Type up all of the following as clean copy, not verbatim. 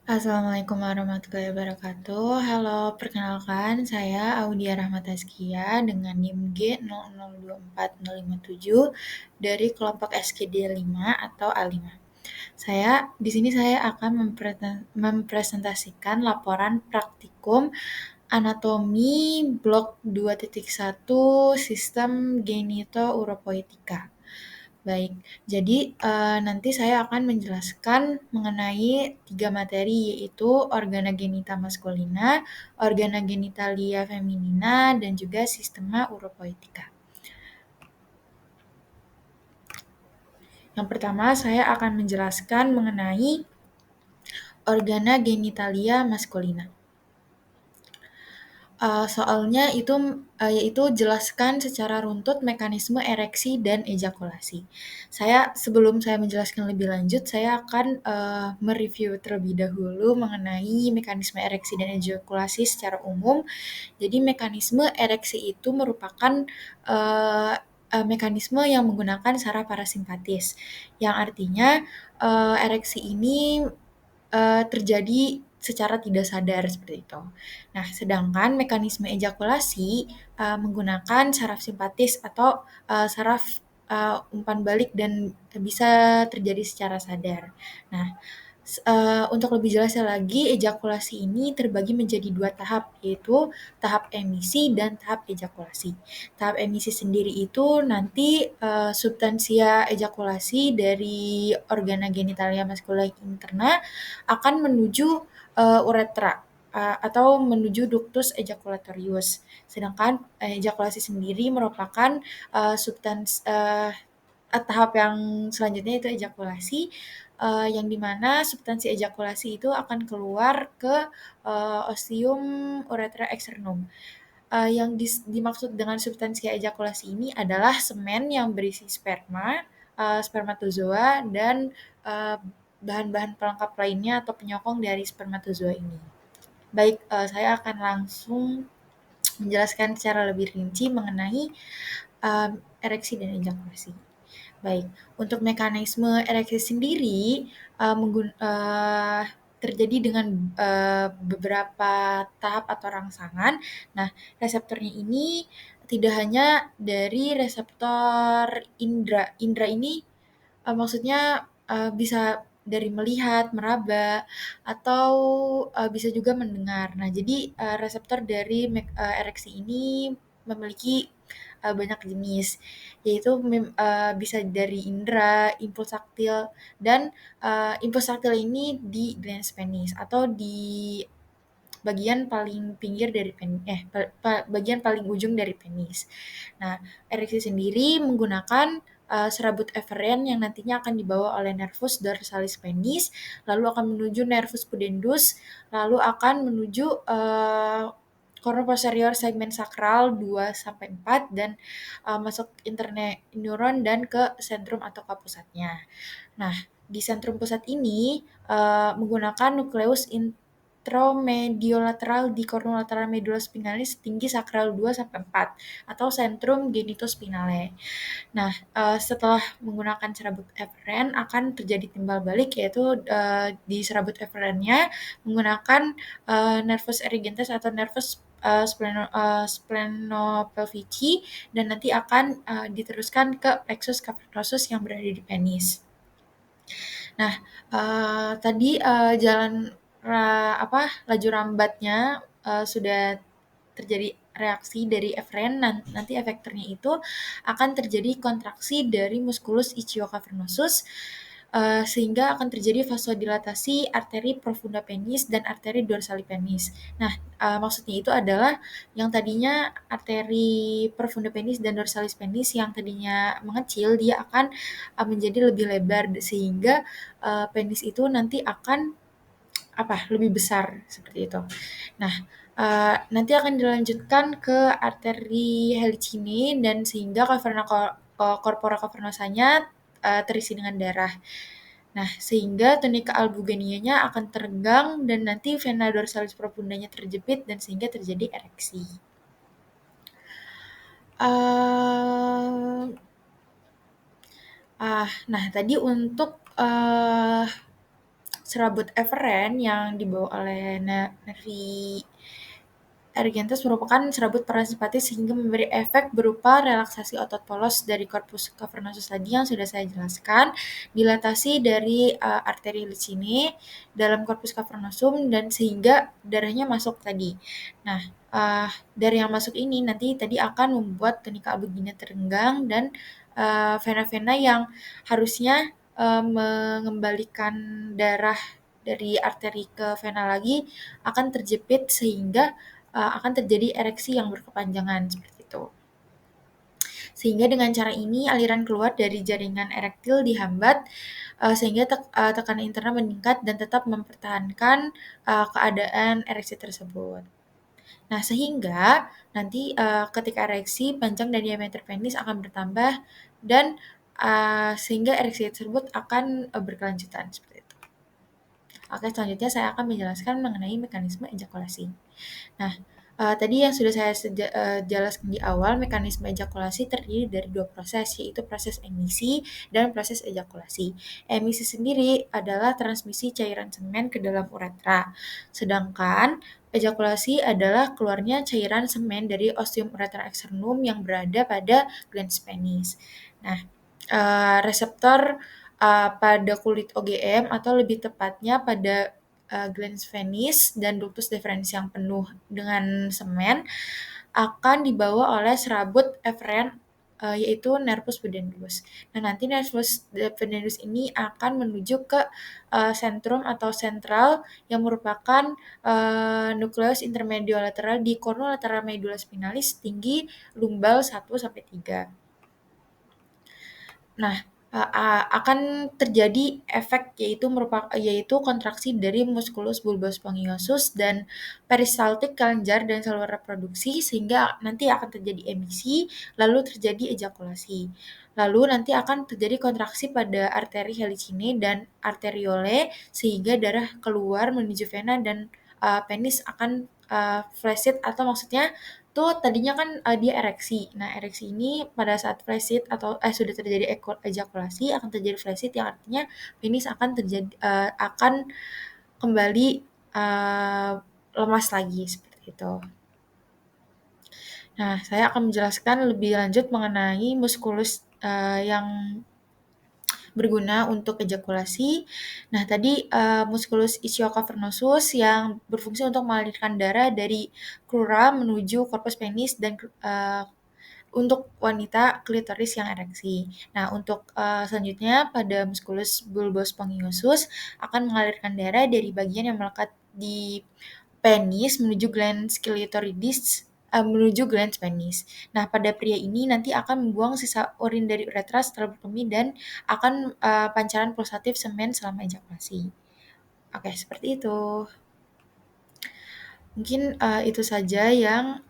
Assalamualaikum warahmatullahi wabarakatuh. Halo, perkenalkan saya Audia Rahmataskia dengan NIM G002457 dari kelompok SKD 5 atau A5. Di sini saya akan mempresentasikan laporan praktikum anatomi blok 2.1 sistem genitouropoetika. Baik, jadi nanti saya akan menjelaskan mengenai 3 materi, yaitu organa genita maskulina, organa genitalia feminina, dan juga sistema uropoetika. Yang pertama, saya akan menjelaskan mengenai organa genitalia maskulina. Soalnya itu yaitu jelaskan secara runtut mekanisme ereksi dan ejakulasi. Sebelum saya menjelaskan lebih lanjut, saya akan mereview terlebih dahulu mengenai mekanisme ereksi dan ejakulasi secara umum. Jadi mekanisme ereksi itu merupakan mekanisme yang menggunakan saraf parasimpatis, yang artinya ereksi ini terjadi secara tidak sadar seperti itu. Nah, sedangkan mekanisme ejakulasi menggunakan saraf simpatis atau saraf umpan balik dan bisa terjadi secara sadar. Nah, untuk lebih jelasnya lagi, ejakulasi ini terbagi menjadi 2 tahap, yaitu tahap emisi dan tahap ejakulasi. Tahap emisi sendiri itu nanti substansia ejakulasi dari organa genitalia maskulina interna akan menuju uretra atau menuju ductus ejaculatorius. Sedangkan ejakulasi sendiri merupakan tahap yang selanjutnya itu ejakulasi, yang dimana substansi ejakulasi itu akan keluar ke ostium uretra externum. Yang dimaksud dengan substansi ejakulasi ini adalah semen yang berisi sperma, spermatozoa, dan bahan-bahan pelengkap lainnya atau penyokong dari spermatozoa ini. Baik, saya akan langsung menjelaskan secara lebih rinci mengenai ereksi dan ejakulasi. Baik, untuk mekanisme ereksi sendiri terjadi dengan beberapa tahap atau rangsangan. Nah, reseptornya ini tidak hanya dari reseptor indera. Indera ini maksudnya bisa dari melihat, meraba, atau bisa juga mendengar. Nah, jadi reseptor dari ereksi ini memiliki banyak jenis, yaitu bisa dari indera, impuls taktil, dan impuls taktil ini di glans penis atau di bagian paling pinggir dari bagian paling ujung dari penis. Nah, ereksi sendiri menggunakan serabut eferen yang nantinya akan dibawa oleh nervus dorsalis penis, lalu akan menuju nervus pudendus, lalu akan menuju cornu posterior segmen sakral 2-4 dan masuk interneuron dan ke sentrum atau ke pusatnya. Nah, di sentrum pusat ini menggunakan nukleus intromediolateral di cornu lateral medula spinalis tinggi sakral 2-4 atau sentrum genitospinale. Nah, setelah menggunakan serabut eferen akan terjadi timbal balik, yaitu di serabut eferennya menggunakan nervus erigentes atau nervus splenopelvici dan nanti akan diteruskan ke plexus cavernosus yang berada di penis. Nah, tadi laju rambatnya sudah terjadi reaksi dari eferen, nanti efektornya itu akan terjadi kontraksi dari musculus ichthyocavernosus sehingga akan terjadi vasodilatasi arteri profunda penis dan arteri dorsali penis. Nah, maksudnya itu adalah yang tadinya arteri profunda penis dan dorsalis penis yang tadinya mengecil, dia akan menjadi lebih lebar sehingga penis itu nanti akan lebih besar seperti itu. Nah, nanti akan dilanjutkan ke arteri helicini dan sehingga caverna corpora cavernosanya terisi dengan darah. Nah, sehingga tunika albuginianya akan terenggang dan nanti vena dorsalis profundanya terjepit dan sehingga terjadi ereksi. Nah, tadi untuk serabut eferen yang dibawa oleh nervi Erigentus merupakan serabut parasimpatis sehingga memberi efek berupa relaksasi otot polos dari corpus cavernosus tadi yang sudah saya jelaskan, dilatasi dari arteri licini dalam corpus cavernosum dan sehingga darahnya masuk tadi. Nah, dari yang masuk ini nanti tadi akan membuat tunika abugina terenggang dan vena-vena yang harusnya mengembalikan darah dari arteri ke vena lagi akan terjepit sehingga akan terjadi ereksi yang berkepanjangan seperti itu. Sehingga dengan cara ini aliran keluar dari jaringan erektil dihambat sehingga tekanan internal meningkat dan tetap mempertahankan keadaan ereksi tersebut. Nah, sehingga nanti ketika ereksi panjang dan diameter penis akan bertambah dan sehingga ereksi tersebut akan berkelanjutan seperti itu. Oke, selanjutnya saya akan menjelaskan mengenai mekanisme ejakulasi. Nah, tadi yang sudah saya jelaskan di awal, mekanisme ejakulasi terdiri dari dua proses, yaitu proses emisi dan proses ejakulasi. Emisi sendiri adalah transmisi cairan semen ke dalam uretra, sedangkan ejakulasi adalah keluarnya cairan semen dari ostium uretra externum yang berada pada glans penis. Nah, reseptor pada kulit OGM atau lebih tepatnya pada glans penis dan ductus deferens yang penuh dengan semen akan dibawa oleh serabut eferen yaitu nervus pudendus. Nah, nanti nervus pudendus ini akan menuju ke sentrum atau sentral yang merupakan nukleus intermediolateral di cornolateral medulla spinalis tinggi lumbal 1-3. Nah, akan terjadi efek yaitu kontraksi dari musculus bulbus spongiosum dan peristaltik kelenjar dan saluran reproduksi sehingga nanti akan terjadi emisi, lalu terjadi ejakulasi. Lalu nanti akan terjadi kontraksi pada arteri helicinae dan arteriole sehingga darah keluar menuju vena dan penis akan flaccid atau maksudnya tuh tadinya kan dia ereksi. Nah, ereksi ini pada saat flaccid atau sudah terjadi ejakulasi akan terjadi flaccid yang artinya penis akan kembali lemas lagi seperti itu. Nah, saya akan menjelaskan lebih lanjut mengenai muskulus yang berguna untuk ejakulasi. Nah, tadi musculus ischiocavernosus yang berfungsi untuk mengalirkan darah dari crura menuju corpus penis dan untuk wanita klitoris yang ereksi. Nah, untuk selanjutnya pada musculus bulbus spongiosum akan mengalirkan darah dari bagian yang melekat di penis menuju glans clitoridis menuju glans penis. Nah, pada pria ini nanti akan membuang sisa urin dari uretra setelah berkemih dan akan pancaran pulsatif semen selama ejakulasi. Oke, seperti itu. Mungkin itu saja yang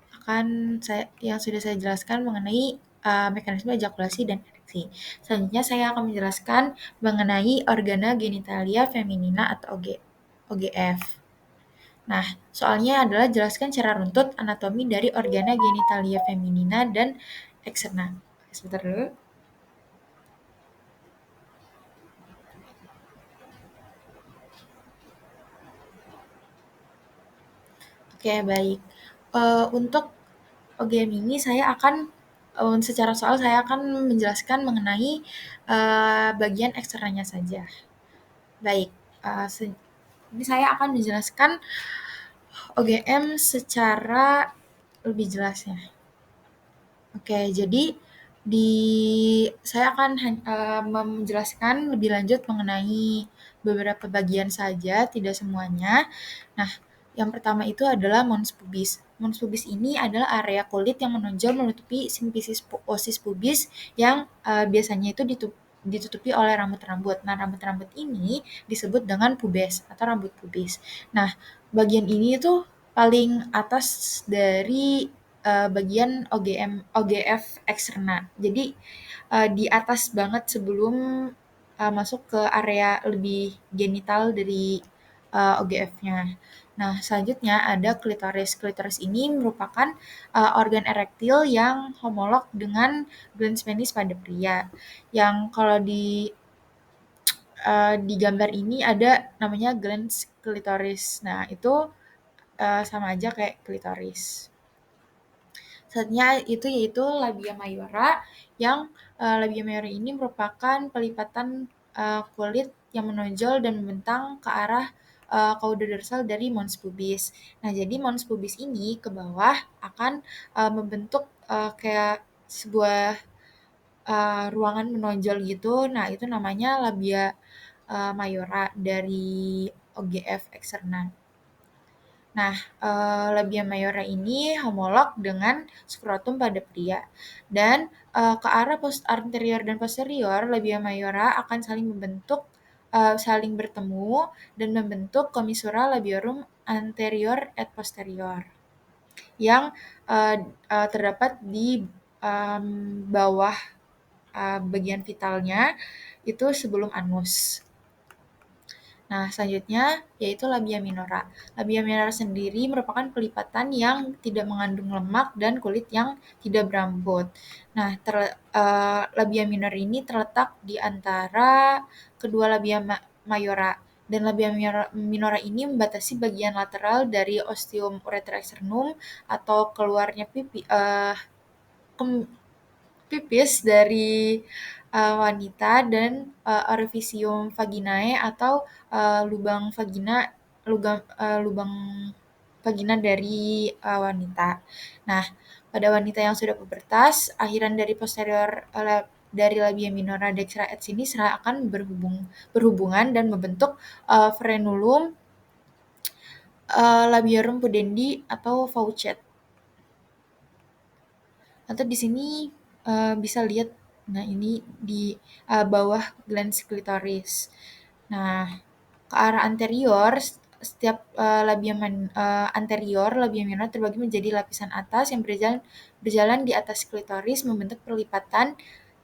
sudah saya jelaskan mengenai mekanisme ejakulasi dan ereksi. Selanjutnya saya akan menjelaskan mengenai organa genitalia feminina atau OGF. Nah, soalnya adalah jelaskan secara runtut anatomi dari organa genitalia feminina dan eksterna. Sebentar dulu. Oke, baik. Untuk OGM ini secara soal saya akan menjelaskan mengenai bagian eksternanya saja. Baik, ini saya akan menjelaskan OGM secara lebih jelasnya. Oke, jadi saya akan menjelaskan lebih lanjut mengenai beberapa bagian saja, tidak semuanya. Nah, yang pertama itu adalah mons pubis. Mons pubis ini adalah area kulit yang menonjol menutupi simfisis osis pubis yang biasanya itu ditutupi oleh rambut-rambut. Nah, rambut-rambut ini disebut dengan pubes atau rambut pubis. Nah, bagian ini itu paling atas dari bagian OGF eksterna. Jadi di atas banget sebelum masuk ke area lebih genital dari OGF-nya. Nah, selanjutnya ada klitoris. Klitoris ini merupakan organ erektil yang homolog dengan glans penis pada pria. Yang kalau di di gambar ini ada namanya glans klitoris. Nah, itu sama aja kayak klitoris. Selanjutnya itu yaitu labia mayora yang labia mayora ini merupakan pelipatan kulit yang menonjol dan membentang ke arah cauda dorsal dari mons pubis. Nah, jadi mons pubis ini ke bawah akan membentuk kayak sebuah ruangan menonjol gitu. Nah, itu namanya labia mayora dari OGF eksterna. Nah, labia mayora ini homolog dengan skrotum pada pria dan ke arah anterior dan posterior labia mayora akan saling membentuk saling bertemu dan membentuk commissura labiorum anterior et posterior yang terdapat di bawah bagian vitalnya itu sebelum anus. Nah, selanjutnya yaitu labia minora. Labia minora sendiri merupakan pelipatan yang tidak mengandung lemak dan kulit yang tidak berambut. Nah, labia minor ini terletak di antara kedua labia mayora dan labia minora ini membatasi bagian lateral dari ostium ureter externum atau keluarnya pipis dari wanita dan orifisium vaginae atau lubang vagina dari wanita. Nah, pada wanita yang sudah pubertas, akhiran dari posterior dari labia minora dextra et sinistra akan berhubungan dan membentuk frenulum labiorum pudendi atau faucet. Atau di sini bisa lihat, nah ini di bawah glans klitoris. Nah, ke arah anterior, setiap anterior labia minor terbagi menjadi lapisan atas yang berjalan di atas klitoris membentuk perlipatan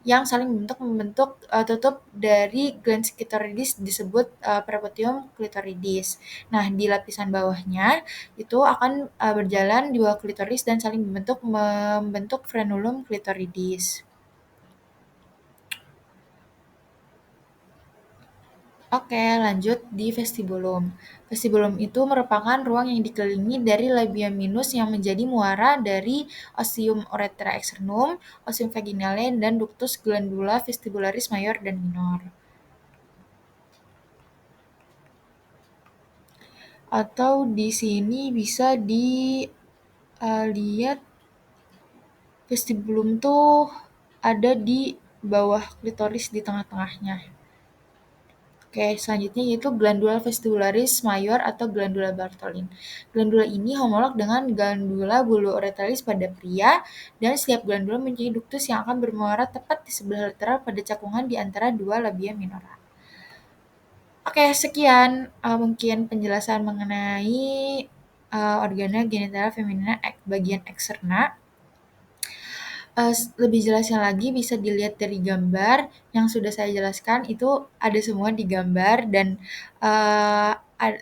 yang saling membentuk tutup dari glans klitoridis disebut prepotium klitoridis. Nah, di lapisan bawahnya itu akan berjalan di bawah klitoris dan saling membentuk frenulum klitoridis. Oke, lanjut di vestibulum. Vestibulum itu merupakan ruang yang dikelilingi dari labia minus yang menjadi muara dari ostium ureter externum, ostium vaginale, dan ductus glandula vestibularis mayor dan minor. Atau di sini bisa dilihat vestibulum tuh ada di bawah klitoris di tengah-tengahnya. Oke, selanjutnya yaitu glandula vestibularis mayor atau glandula Bartholin. Glandula ini homolog dengan glandula bulbouretalis pada pria, dan setiap glandula mempunyai ductus yang akan bermuara tepat di sebelah lateral pada cakungan di antara dua labia minora. Oke, sekian mungkin penjelasan mengenai organa genitalia feminina bagian eksterna. Lebih jelasnya lagi bisa dilihat dari gambar yang sudah saya jelaskan, itu ada semua di gambar dan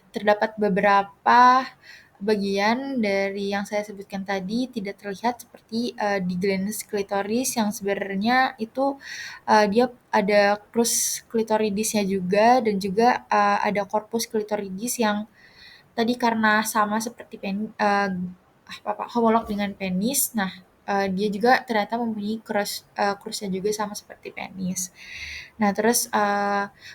terdapat beberapa bagian dari yang saya sebutkan tadi tidak terlihat seperti di glans klitoris yang sebenarnya itu dia ada crus klitoridisnya juga dan juga ada korpus klitoridis yang tadi karena sama seperti homolog dengan penis. Nah, dia juga ternyata mempunyai krusnya juga sama seperti penis. Nah, terus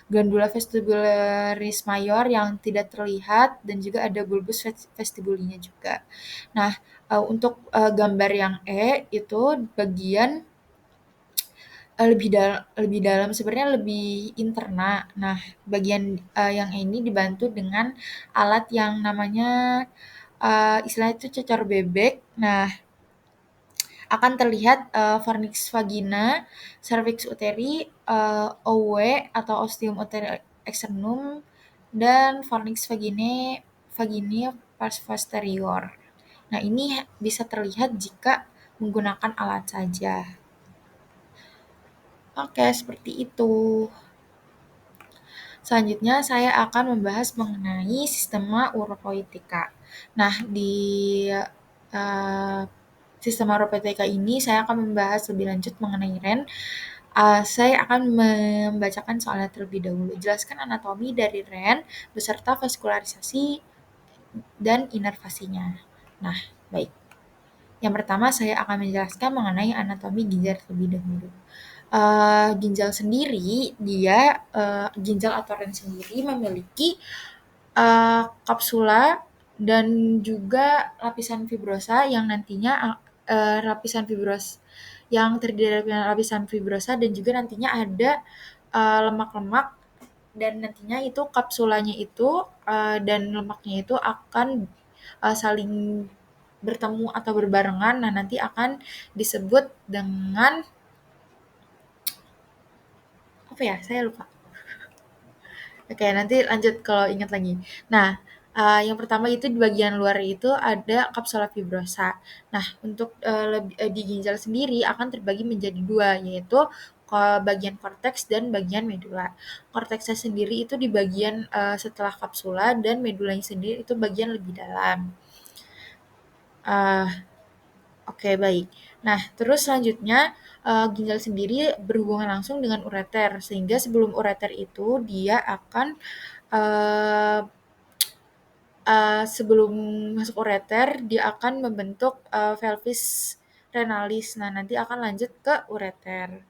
glandula vestibularis mayor yang tidak terlihat dan juga ada bulbus vestibulinya juga. Nah, untuk gambar yang itu bagian lebih dalam sebenarnya lebih interna. Nah, bagian yang ini dibantu dengan alat yang namanya istilahnya itu cocor bebek. Nah, akan terlihat fornix vagina, cervix uteri, OW atau ostium uteri externum, dan fornix vaginae pars posterior. Nah, ini bisa terlihat jika menggunakan alat saja. Oke, seperti itu. Selanjutnya saya akan membahas mengenai sistema uropoietika. Nah, di sistema uropoietika ini saya akan membahas lebih lanjut mengenai REN. Saya akan membacakan soalnya terlebih dahulu. Jelaskan anatomi dari REN beserta vaskularisasi dan inervasinya. Nah, baik. Yang pertama saya akan menjelaskan mengenai anatomi ginjal terlebih dahulu. Ginjal sendiri, ginjal atau REN sendiri memiliki kapsula dan juga lapisan fibrosa yang nantinya lapisan fibros yang terdiri dari lapisan fibrosa dan juga nantinya ada lemak-lemak dan nantinya itu kapsulanya itu dan lemaknya itu akan saling bertemu atau berbarengan. Nah, nanti akan disebut dengan apa ya? Saya lupa. Oke, nanti lanjut kalau ingat lagi. Nah, yang pertama itu di bagian luar itu ada kapsula fibrosa. Nah, untuk di ginjal sendiri akan terbagi menjadi dua, yaitu bagian korteks dan bagian medula. Korteksnya sendiri itu di bagian setelah kapsula dan medulanya sendiri itu bagian lebih dalam. Uh, Oke, baik. Nah, terus selanjutnya ginjal sendiri berhubungan langsung dengan ureter, sehingga sebelum ureter itu dia akan uh, sebelum masuk ureter dia akan membentuk pelvis renalis. Nah, nanti akan lanjut ke ureter.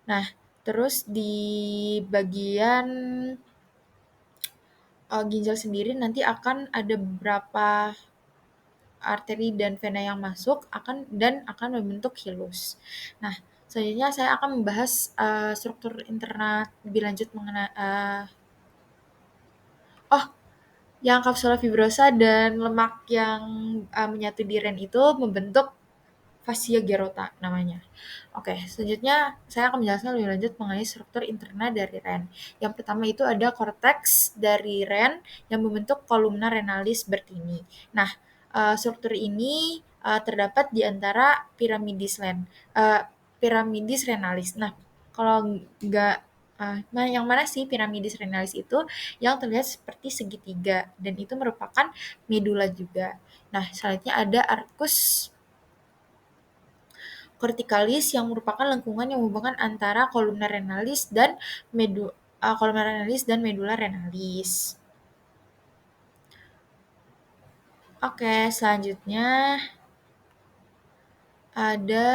Nah, terus di bagian ginjal sendiri nanti akan ada beberapa arteri dan vena yang masuk akan membentuk hilus. Nah, selanjutnya saya akan membahas struktur interna lebih lanjut mengenai oh, yang kapsula fibrosa dan lemak yang menyatu di ren itu membentuk fascia gerota namanya. Oke, selanjutnya saya akan menjelaskan lebih lanjut mengenai struktur interna dari ren. Yang pertama itu ada korteks dari ren yang membentuk kolumna renalis bertini. Nah, struktur ini terdapat di antara piramidis renalis. Nah, kalau nggak yang mana sih piramidis renalis itu? Yang terlihat seperti segitiga dan itu merupakan medula juga. Nah, selanjutnya ada arcus corticalis yang merupakan lengkungan yang menghubungkan antara kolumna renalis dan medula renalis. Oke, selanjutnya ada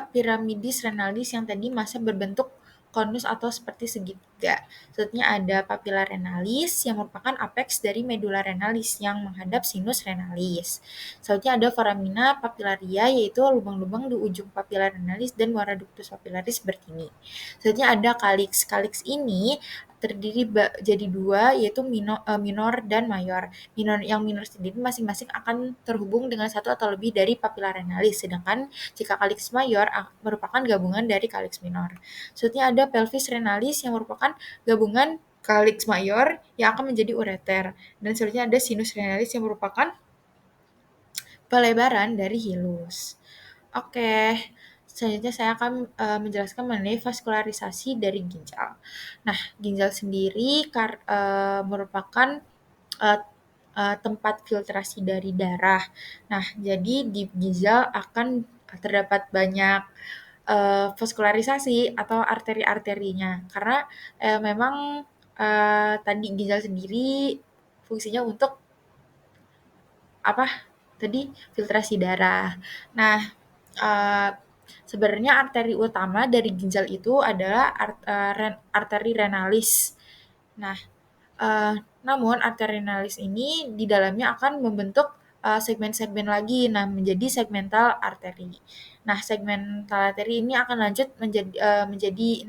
piramidis renalis yang tadi masih berbentuk konus atau seperti segitiga. Selanjutnya ada papilla renalis yang merupakan apeks dari medula renalis yang menghadap sinus renalis. Selanjutnya ada foramina papillaria yaitu lubang-lubang di ujung papilla renalis dan muara ductus papillaris bertini. Selanjutnya ada calyx. Calyx ini terdiri jadi dua yaitu minor dan mayor. Yang minor sendiri masing-masing akan terhubung dengan satu atau lebih dari papilla renalis, sedangkan jika calyx mayor merupakan gabungan dari calyx minor. Selanjutnya ada pelvis renalis yang merupakan gabungan calyx mayor yang akan menjadi ureter. Dan selanjutnya ada sinus renalis yang merupakan pelebaran dari hilus. Oke, selanjutnya saya akan menjelaskan mengenai vaskularisasi dari ginjal. Nah, ginjal sendiri merupakan uh, tempat filtrasi dari darah. Nah, jadi di ginjal akan terdapat banyak vaskularisasi atau arteri-arterinya karena memang tadi ginjal sendiri fungsinya untuk apa tadi filtrasi darah. Nah, uh, sebenarnya arteri utama dari ginjal itu adalah arteri renalis. Nah, uh, namun arteri renalis ini di dalamnya akan membentuk segmen-segmen lagi, nah menjadi segmental arteri. Nah, segmental arteri ini akan lanjut menjadi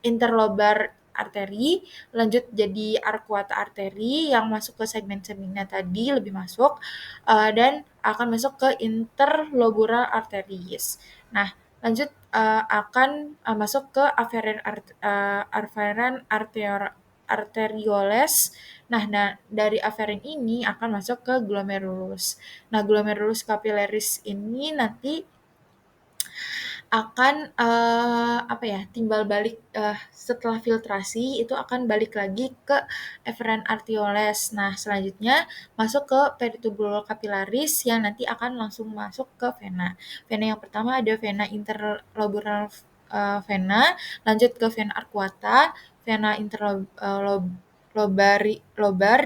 interlobar arteri, lanjut jadi arcuata arteri yang masuk ke segmen-segmennya tadi lebih masuk, dan akan masuk ke interlobular arteries. Nah, lanjut akan masuk ke afferent arterioles. Nah, dari afferent ini akan masuk ke glomerulus. Nah, glomerulus capillaris ini nanti akan timbal balik setelah filtrasi itu akan balik lagi ke efferent arterioles. Nah, selanjutnya masuk ke peritubular capillaris yang nanti akan langsung masuk ke vena. Vena yang pertama ada vena interlobular vena, lanjut ke vena arcuata, vena interlobar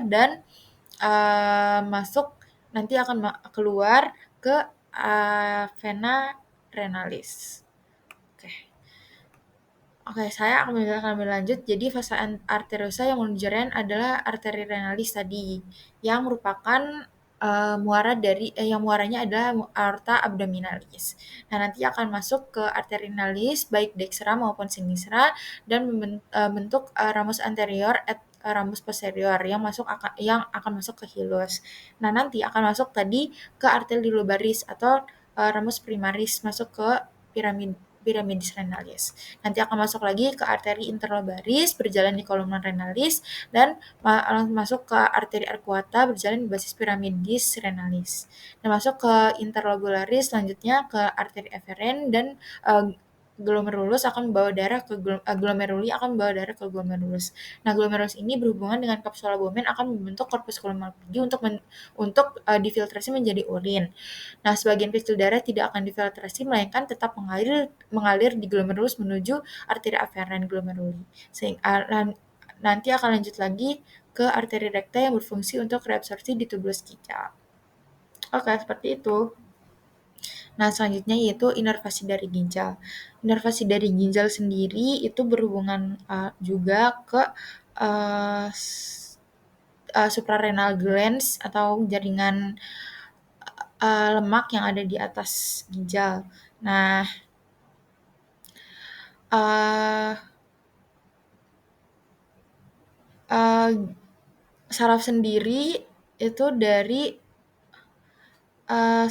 dan masuk nanti akan keluar ke vena renalis. Oke. Oke, saya akan menjelaskan lebih lanjut. Jadi vasa arteriosa yang menuju ren adalah arteri renalis tadi, yang merupakan yang muaranya adalah aorta abdominalis. Nah, nanti akan masuk ke arteri renalis baik dextra maupun sinistra dan membentuk ramus anterior ramus posterior yang akan masuk ke hilus. Nah, nanti akan masuk tadi ke arteri lobaris atau ramus primaris masuk ke piramidis renalis. Nanti akan masuk lagi ke arteri interlobaris, berjalan di kolumna renalis, dan masuk ke arteri arcuata, berjalan di basis piramidis renalis. Dan masuk ke interlobularis, selanjutnya ke arteri eferen, dan glomerulus akan membawa darah ke glomeruli akan membawa darah ke glomerulus. Nah, glomerulus ini berhubungan dengan kapsula Bowman akan membentuk korpus glomeruli untuk difiltrasi menjadi urin. Nah, sebagian kecil darah tidak akan difiltrasi melainkan tetap mengalir di glomerulus menuju arteri aferen glomeruli. Nanti akan lanjut lagi ke arteri rekta yang berfungsi untuk reabsorpsi di tubulus ginjal. Oke, seperti itu. Nah, selanjutnya yaitu inervasi dari ginjal. Inervasi dari ginjal sendiri itu berhubungan juga ke suprarenal glands atau jaringan lemak yang ada di atas ginjal. Nah, uh, saraf sendiri itu dari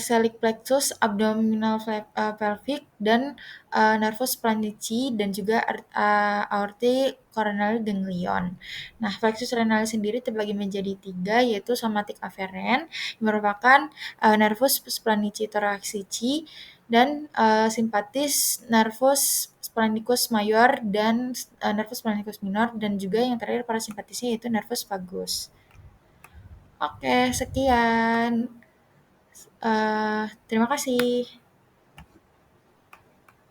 celiac plexus, abdominal pelvic, dan nervus planici, dan juga aorta coronary ganglion. Nah, plexus renalis sendiri terbagi menjadi 3, yaitu somatic afferent, yang merupakan nervus planici thoracici, dan simpatis nervus splenincus major dan nervus splenincus minor, dan juga yang terakhir parasimpatisnya yaitu nervus vagus. Oke, sekian. Terima kasih.